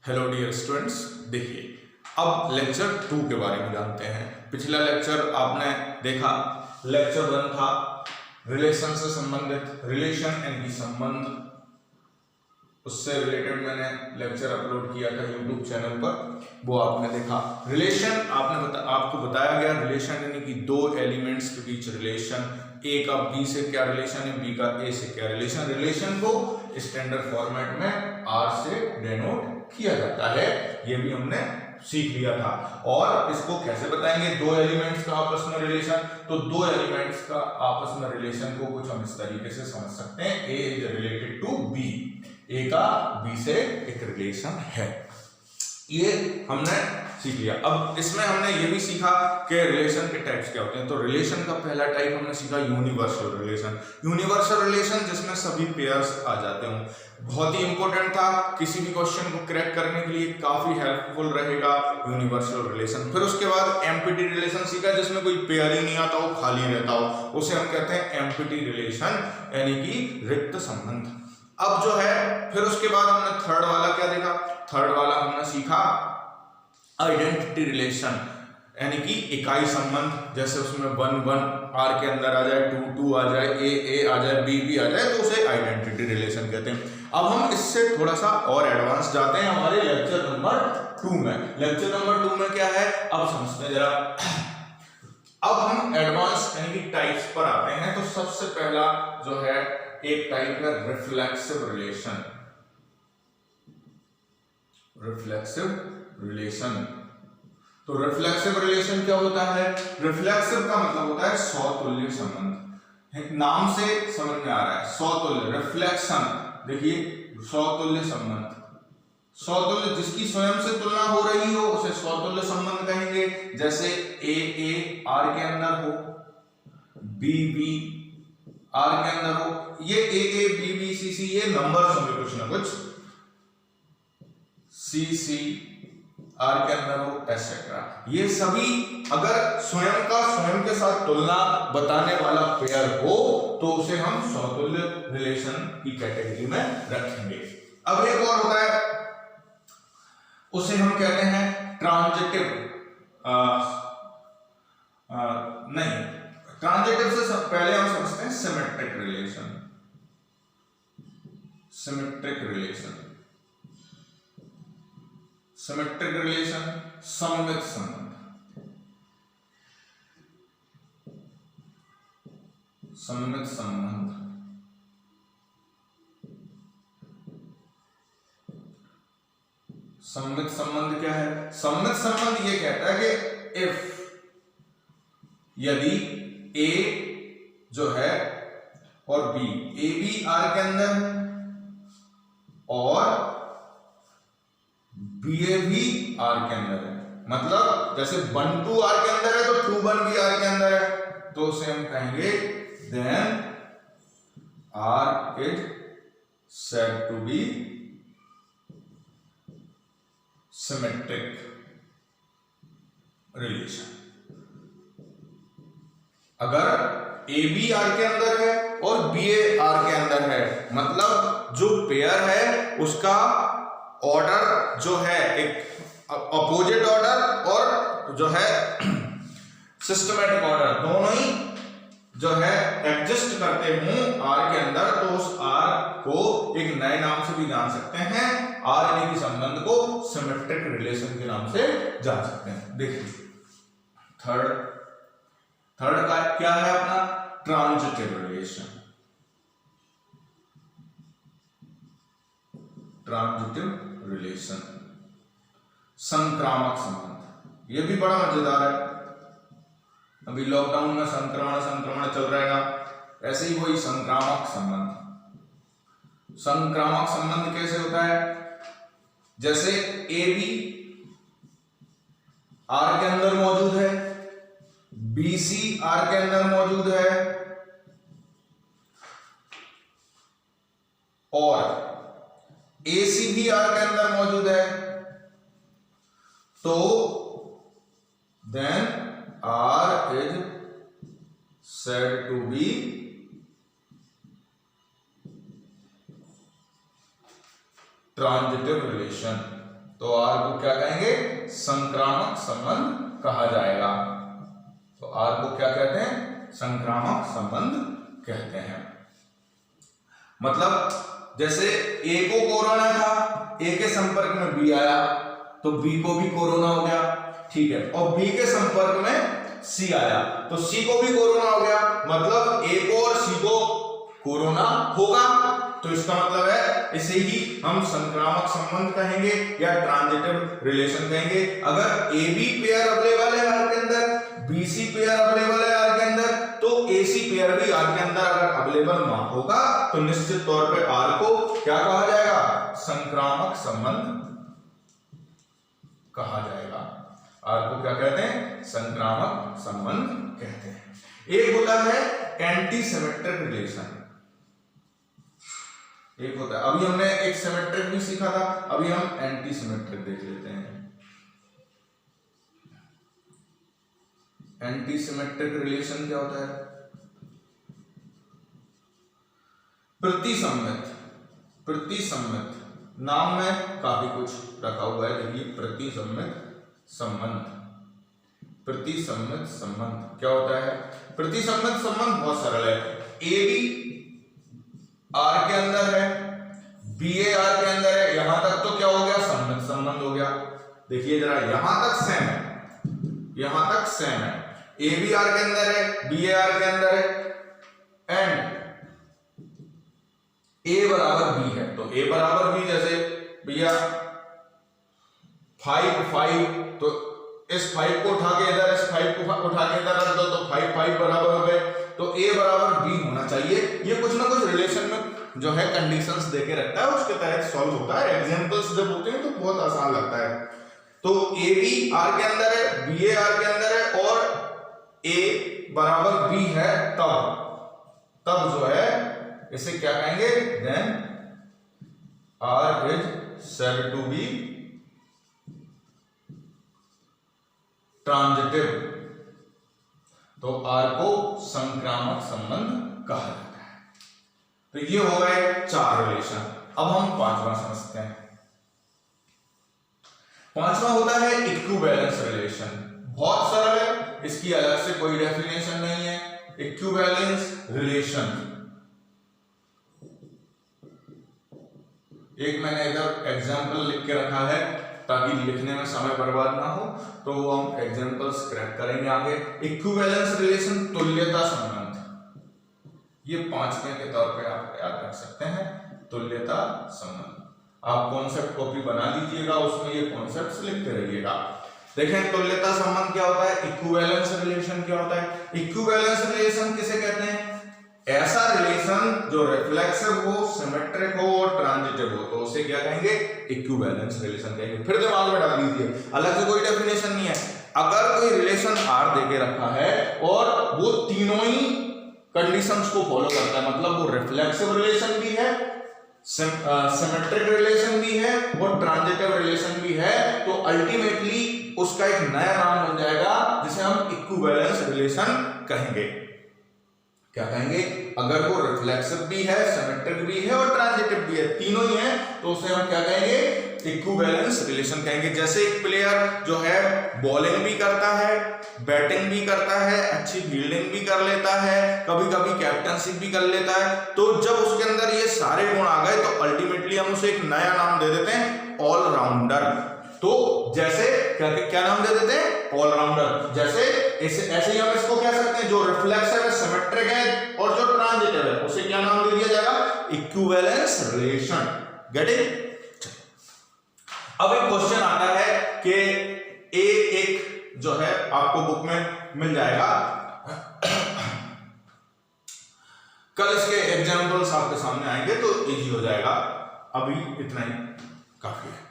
Hello dear students, देखिए अब lecture 2 के बारे में जानते हैं। पिछला लेक्चर आपने देखा, लेक्चर 1 था रिलेशन से संबंधित, रिलेशन यानी संबंध, उससे रिलेटेड मैंने लेक्चर अपलोड किया था यूट्यूब चैनल पर, वो आपने देखा। रिलेशन आपको बताया गया, रिलेशन यानी कि दो एलिमेंट्स के बीच रिलेशन, ए का बी से क्या रिलेशन है, बी का ए से क्या रिलेशन। रिलेशन को स्टैंडर्ड फॉर्मेट में आर से डिनोट किया जाता है, ये भी हमने सीख लिया था। और इसको कैसे बताएंगे, दो एलिमेंट्स का आपस में रिलेशन, तो दो एलिमेंट्स का आपस में रिलेशन को कुछ हम इस तरीके से समझ सकते हैं, ए इज रिलेटेड टू बी, ए का बी से एक रिलेशन है, ये हमने सीख लिया। अब इसमें हमने ये भी सीखा कि रिलेशन के टाइप्स क्या होते हैं। तो रिलेशन का पहला टाइप हमने सीखा यूनिवर्सल रिलेशन। यूनिवर्सल रिलेशन जिसमें सभी पेयर्स आ जाते हों, बहुत ही इंपॉर्टेंट था, किसी भी क्वेश्चन को क्रैक करने के लिए काफी हेल्पफुल रहेगा यूनिवर्सल रिलेशन। फिर उसके बाद एम्प्टी रिलेशन सीखा, जिसमें कोई पेयर ही नहीं आता हो, खाली रहता हो, उसे हम कहते हैं एम्प्टी रिलेशन, यानी कि रिक्त संबंध। अब जो है फिर उसके बाद हमने थर्ड वाला क्या देखा, थर्ड वाला हमने सीखा आइडेंटिटी रिलेशन, यानी कि इकाई संबंध। जैसे उसमें 1 1 आर के अंदर आ जाए, 2 2 आ जाए, ए आ जाए, बी आ जाए, तो उसे आइडेंटिटी रिलेशन कहते हैं। अब हम इससे थोड़ा सा और एडवांस जाते हैं हमारे लेक्चर नंबर 2 में। लेक्चर नंबर 2 में क्या है, अब समझते हैं जरा। अब हम एडवांस यानी कि टाइप्स पर आते हैं। तो सबसे पहला जो है एक टाइप है रिफ्लेक्सिव रिलेशन। रिफ्लेक्सिव रिलेशन, तो रिफ्लेक्सिव रिलेशन क्या होता है, रिफ्लेक्सिव का मतलब होता है सौतुल्य संबंध। नाम से समझ में आ रहा है, सौतुल्य रिफ्लेक्शन, देखिए सौतुल्य संबंध, सौतुल्य जिसकी स्वयं से तुलना हो रही हो उसे सौतुल्य संबंध कहेंगे। जैसे ए आर के अंदर हो, बी आर के अंदर हो, ये ए बी सी ये नंबर्स होंगे कुछ ना कुछ, सी आर के अंदर हो, एटसेट्रा। ये सभी अगर स्वयं का स्वयं के साथ तुलना बताने वाला पेयर हो तो उसे हम सौतुल्य रिलेशन की कैटेगरी में रखेंगे। अब एक और होता है, उसे हम कहते हैं ट्रांजिटिव, नहीं, ट्रांजिटिव से पहले हम समझते हैं symmetric relation. Symmetric relation, symmetric relation सममित संबंध, सममित संबंध। सममित संबंध क्या है, सममित संबंध ये कहता है कि इफ, यदि ए जो है और बी, ए बी आर के अंदर और बी ए भी आर के अंदर है, मतलब जैसे 1 2 आर के अंदर है तो 2 1 भी आर के अंदर है, तो उसे हम कहेंगे then R is said to be symmetric relation. अगर ए बी आर के अंदर है और बी ए आर के अंदर है, मतलब जो पेयर है उसका ऑर्डर जो है एक अपोजिट ऑर्डर और जो है सिस्टमैटिक ऑर्डर, दोनों ही जो है एग्जिस्ट करते हों आर के अंदर, तो उस आर को एक नए नाम से भी जान सकते हैं, आर यानी कि संबंध को सिमेट्रिक रिलेशन के नाम से जान सकते हैं। देखिए थर्ड का क्या है अपना, ट्रांजिटिव रिलेशन। ट्रांजिटिव रिलेशन, संक्रामक संबंध, ये भी बड़ा मजेदार है। अभी लॉकडाउन में संक्रमण चल रहा है ना, ऐसे ही वही संक्रामक संबंध। संक्रामक संबंध कैसे होता है, जैसे ए बी आर के अंदर मौजूद है, बी सी आर के अंदर मौजूद है, और ए सी भी आर के अंदर मौजूद है, तो then R is said to be transitive relation. तो आर को क्या कहेंगे, संक्रामक संबंध कहा जाएगा। तो आर को क्या कहते हैं, संक्रामक संबंध कहते हैं। मतलब जैसे ए को कोरोना था, ए के संपर्क में बी आया तो बी को भी कोरोना हो गया, ठीक है, और बी के संपर्क में सी आया तो सी को भी कोरोना हो गया, मतलब ए को और सी को कोरोना होगा। तो इसका मतलब है इसे ही हम संक्रामक संबंध कहेंगे या ट्रांजिटिव रिलेशन कहेंगे। अगर ए बी पेयर अवेलेबल है आर के अंदर, बी सी पेयर अवेलेबल है आर के अंदर, तो ए सी पेयर भी आर के अंदर अगर अवेलेबल ना होगा तो निश्चित तौर पे आर को क्या कहा जाएगा, संक्रामक संबंध कहा जाएगा। आर को क्या कहते हैं, संक्रामक संबंध कहते हैं। एक होता है एंटी सिमेट्रिक रिलेशन, एक होता है, अभी हमने एक सिमेट्रिक भी सीखा था, अभी हम एंटी सिमेट्रिक देख लेते हैं। एंटी सिमेट्रिक रिलेशन क्या होता है, प्रतिसम्मित, प्रतिसम्मित नाम में काफी कुछ रखा हुआ है, देखिए प्रतिसम्मित संबंध, प्रतिसम्मित संबंध क्या होता है। प्रतिसम्मित संबंध बहुत सरल है, ए बी आर के अंदर है, बी ए आर के अंदर है, यहां तक तो क्या हो गया, सम्मित संबंध हो गया। देखिए जरा यहां तक सेम है, यहां तक सेम है, ए बी आर के अंदर है, बी ए आर के अंदर है, एंड ए बराबर बी है। तो ए बराबर बी, जैसे भैया 5 5, तो इस 5 को उठा के इधर, इस 5 को उठा के इधर रख दो तो 5 5 बराबर हो गए, तो ए बराबर बी होना चाहिए। ये कुछ ना कुछ रिलेशन में जो है कंडीशंस देके रखता है, उसके तहत सॉल्व होता है। एग्जांपल्स जब होते हैं तो बहुत आसान लगता है। तो ए बी आर के अंदर है, बी ए आर के अंदर है और ए बराबर बी है, तब जो है इसे क्या कहेंगे, then R is said to be transitive. तो आर को संक्रामक संबंध कहा जाता है। तो ये हो गए 4 रिलेशन। अब हम 5वां समझते हैं। 5वां होता है इक्विवेलेंस रिलेशन। बहुत सरल है, इसकी अलग से कोई डेफिनेशन नहीं है। इक्विवेलेंस रिलेशन, एक मैंने इधर एग्जाम्पल लिख के रखा है ताकि लिखने में समय बर्बाद ना हो, तो वो हम एग्जाम्पल्स क्रैक करेंगे आगे। इक्विवेलेंस रिलेशन, तुल्यता संबंध, ये 5वें के तौर पे आप याद रख सकते हैं, तुल्यता संबंध। आप कॉन्सेप्ट कॉपी बना लीजिएगा, उसमें ये कॉन्सेप्ट्स लिखते रहिएगा। देखें तुल्यता संबंध क्या होता है, इक्विवेलेंस रिलेशन क्या होता है। इक्विवेलेंस रिलेशन किसे कहते हैं, ऐसा रिलेशन जो रिफ्लेक्सिव हो, सिमेट्रिक हो और ट्रांजिटिव हो, तो उसे क्या कहेंगे, इक्विवेलेंस रिलेशन कहेंगे। फिर दिमाग में डाल दीजिए, अलग से कोई डेफिनेशन नहीं है। अगर कोई रिलेशन आर देके रखा है और वो तीनों ही कंडीशंस को फॉलो करता है, मतलब वो रिफ्लेक्सिव रिलेशन भी है, सिमेट्रिक रिलेशन भी है और ट्रांजिटिव रिलेशन भी है, तो अल्टीमेटली उसका एक नया नाम बन जाएगा जिसे हम इक्विवेलेंस रिलेशन कहेंगे। क्या कहेंगे, अगर वो रिफ्लेक्सिव भी है, सिमेट्रिक भी है और ट्रांजिटिव भी है, तीनों ही है, तो उसे हम क्या कहेंगे, इक्विवेलेंस रिलेशन कहेंगे। जैसे एक प्लेयर जो है बॉलिंग भी करता है, बैटिंग भी करता है, अच्छी फील्डिंग भी कर लेता है, कभी कभी कैप्टनशिप भी कर लेता है, तो जब उसके अंदर ये सारे गुण आ गए तो अल्टीमेटली हम उसे एक नया नाम दे देते हैं, ऑलराउंडर। तो जैसे क्या नाम दे देते हैं, ऑलराउंडर। जैसे ऐसे ही हम इसको कह सकते हैं, जो रिफ्लेक्सिव है, सिमेट्रिक है और जो ट्रांजिटिव है, उसे क्या नाम दे दिया जाएगा, इक्विवेलेंस रिलेशन। Get it. अब एक क्वेश्चन आता है कि एक जो है आपको बुक में मिल जाएगा, कल इसके एग्जाम्पल्स आपके सामने आएंगे तो इजी हो जाएगा। अभी इतना ही काफी है।